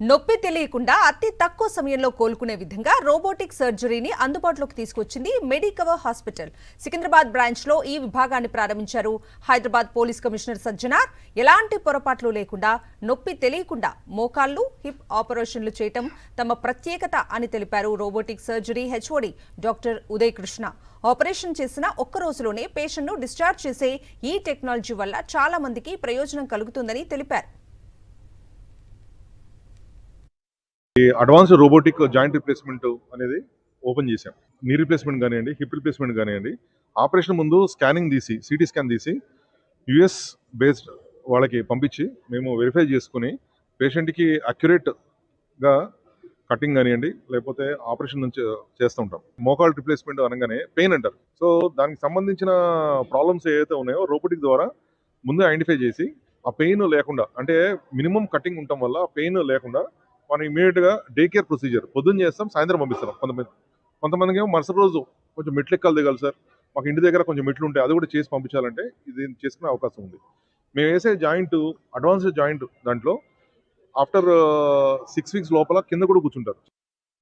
నొప్పి తెలియకుండా అతి తక్కువ సమయంలో కోలుకునే విధంగా రోబోటిక్ సర్జరీని అందుబాటులోకి తీసుకొచ్చింది మెడికవర్ హాస్పిటల్. సికింద్రాబాద్ బ్రాంచ్ లో ఈ విభాగాన్ని ప్రారంభించారు. హైదరాబాద్ పోలీస్ కమిషనర్ సజ్జనార్ ఎలాంటి పొరపాట్లు లేకుండా నొప్పి తెలియకుండా మోకాళ్లు, హిప్ ఆపరేషన్లు చేయటం తమ ప్రత్యేకత అని తెలిపారు robotic surgery HOD doctor Uday Krishna. Operation చేసిన ఒక్క రోజులోనే పేషెంట్ను డిశ్చార్జ్ చేసే ఈ టెక్నాలజీ వల్ల చాలా మందికి ప్రయోజనం కలుగుతుందని తెలిపారు. అడ్వాన్స్డ్ రోబోటిక్ జాయింట్ రిప్లేస్మెంట్ అనేది ఓపెన్ చేశాం. నీ రిప్లేస్మెంట్ కానివ్వండి, హిప్ రిప్లేస్మెంట్ కానివ్వండి, ఆపరేషన్ ముందు స్కానింగ్ తీసి సిటీ స్కాన్ తీసి యుఎస్ బేస్డ్ వాళ్ళకి పంపించి మేము వెరిఫై చేసుకుని పేషెంట్కి అక్యురేట్గా కటింగ్ కానివ్వండి లేకపోతే ఆపరేషన్ నుంచి చేస్తూ ఉంటాం. మోకాల్ రిప్లేస్మెంట్ అనగానే పెయిన్ అంటారు. సో దానికి సంబంధించిన ప్రాబ్లమ్స్ ఏవైతే ఉన్నాయో రోబోటిక్ ద్వారా ముందే ఐడెంటిఫై చేసి ఆ పెయిన్ లేకుండా, అంటే మినిమం కటింగ్ ఉండటం వల్ల పెయిన్ లేకుండా మనం ఇమీడియట్గా డే కేర్ ప్రొసీజర్ పొద్దున్న చేస్తాం, సాయంత్రం పంపిస్తాం. కొంతమందికి ఏమో మరుసటి రోజు కొంచెం మెట్లు ఎక్కాలి దిగాలి సార్, మాకు ఇంటి దగ్గర కొంచెం మెట్లు ఉంటాయి, అది కూడా చేసి పంపించాలంటే ఇది చేసుకునే అవకాశం ఉంది. మేము వేసే జాయింట్ అడ్వాన్స్డ్ జాయింట్ దాంట్లో ఆఫ్టర్ 6 వీక్స్ లోపల కింద కూడా కూర్చుంటారు.